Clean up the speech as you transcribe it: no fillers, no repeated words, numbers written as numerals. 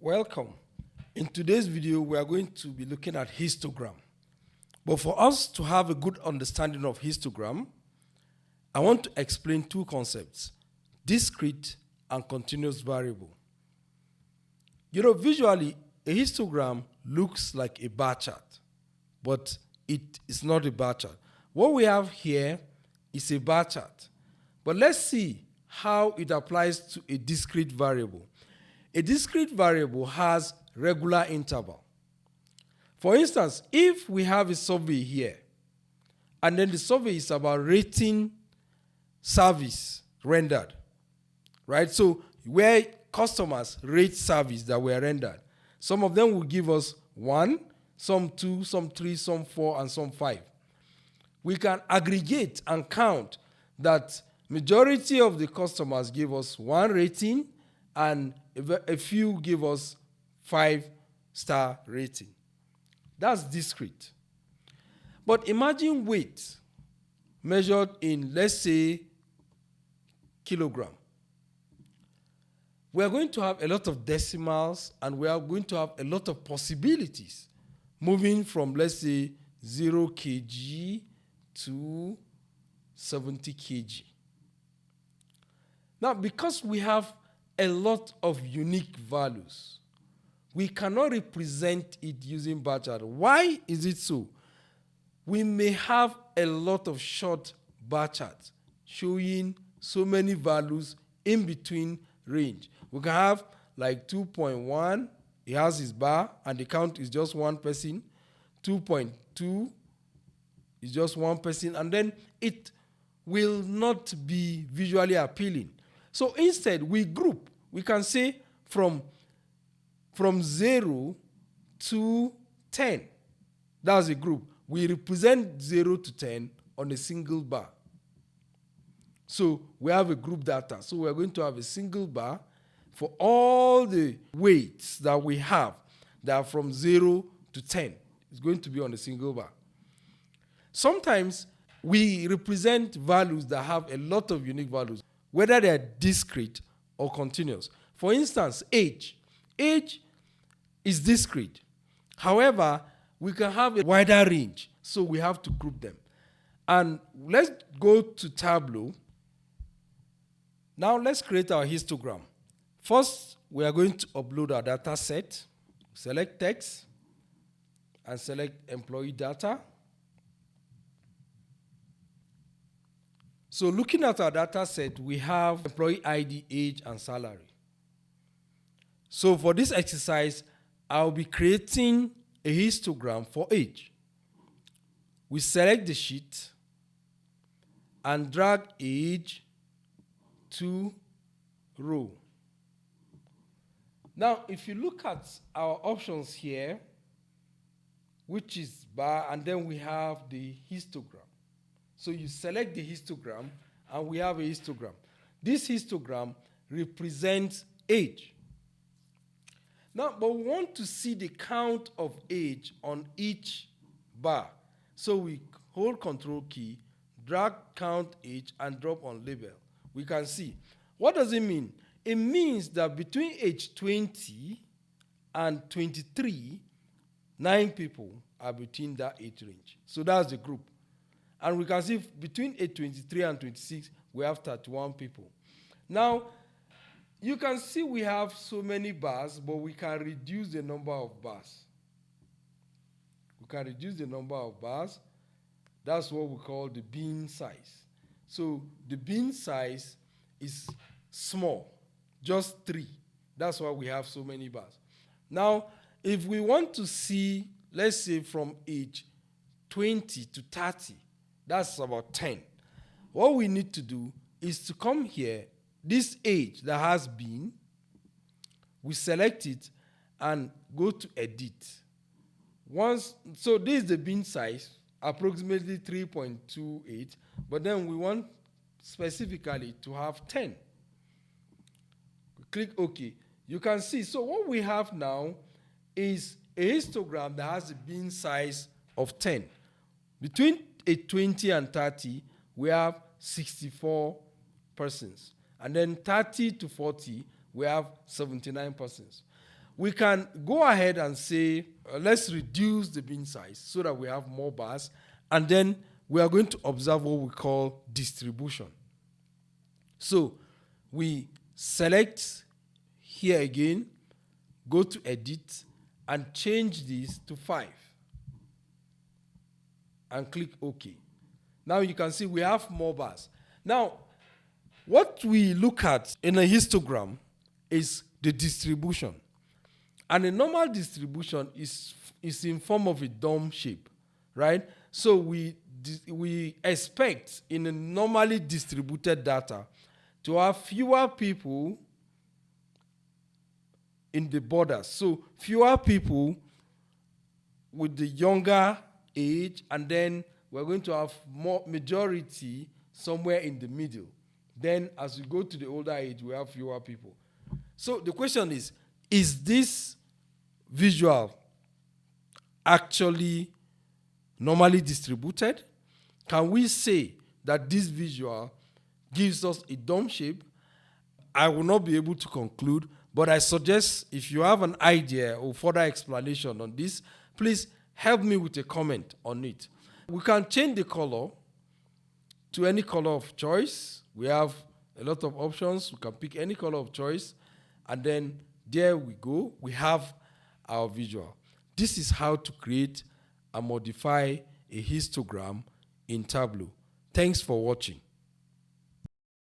Welcome. In today's video, we are going to be looking at histogram. But for us to have a good understanding of histogram, I want to explain two concepts: discrete and continuous variable. Visually, a histogram looks like a bar chart, but it is not a bar chart. What we have here is a bar chart. But let's see how it applies to a discrete variable. A discrete variable has regular interval. For instance, if we have a survey here, and then the survey is about rating service rendered, right? So where customers rate service that were rendered, some of them will give us 1, some 2, some 3, some 4, and some 5. We can aggregate and count that majority of the customers give us 1 rating and a few give us 5-star rating. That's discrete. But imagine weight measured in, let's say, kilogram. We are going to have a lot of decimals, and we are going to have a lot of possibilities moving from, let's say, 0 kg to 70 kg. Now, because we have a lot of unique values, we cannot represent it using bar chart. Why is it so? We may have a lot of short bar charts showing so many values in between range. We can have like 2.1, it has his bar, and the count is just one person. 2.2 is just one person, and then it will not be visually appealing. So instead, we group. We can say from 0 to 10. That's a group. We represent 0 to 10 on a single bar. So we have a group data. So we're going to have a single bar for all the weights that we have that are from 0 to 10. It's going to be on a single bar. Sometimes we represent values that have a lot of unique values, whether they're discrete or continuous. For instance, age. Age is discrete. However, we can have a wider range, so we have to group them. And let's go to Tableau. Now let's create our histogram. First, we are going to upload our data set. Select text and select employee data. So looking at our data set, we have employee ID, age, and salary. So for this exercise, I'll be creating a histogram for age. We select the sheet and drag age to row. Now, if you look at our options here, which is bar, and then we have the histogram. So you select the histogram, and we have a histogram. This histogram represents age. Now, but we want to see the count of age on each bar. So we hold Control key, drag count age, and drop on label. We can see. What does it mean? It means that between age 20 and 23, 9 people are between that age range. So that's the group. And we can see between age 23 and 26, we have 31 people. Now, you can see we have so many bars, but we can reduce the number of bars. We can reduce the number of bars. That's what we call the bin size. So the bin size is small, just 3. That's why we have so many bars. Now, if we want to see, let's say from age 20 to 30, that's about 10. What we need to do is to come here, this age that has been, we select it and go to edit. So this is the bin size, approximately 3.28, but then we want specifically to have 10. Click OK. You can see, so what we have now is a histogram that has a bin size of 10. Between 20 and 30, we have 64 persons. And then 30 to 40, we have 79 persons. we can go ahead and say, let's reduce the bin size so that we have more bars. And then we are going to observe what we call distribution. So we select here again, go to edit, and change this to 5. And click OK. Now you can see we have more bars. Now, what we look at in a histogram is the distribution. And a normal distribution is in form of a dome shape, right? So we expect in a normally distributed data to have fewer people in the borders. So fewer people with the younger age, and then we're going to have more majority somewhere in the middle. Then as we go to the older age, we have fewer people. So the question is this visual actually normally distributed? Can we say that this visual gives us a dome shape? I will not be able to conclude, but I suggest if you have an idea or further explanation on this, please help me with a comment on it. We can change the color to any color of choice. We have a lot of options. We can pick any color of choice, and then there we go. We have our visual. This is how to create and modify a histogram in Tableau. Thanks for watching.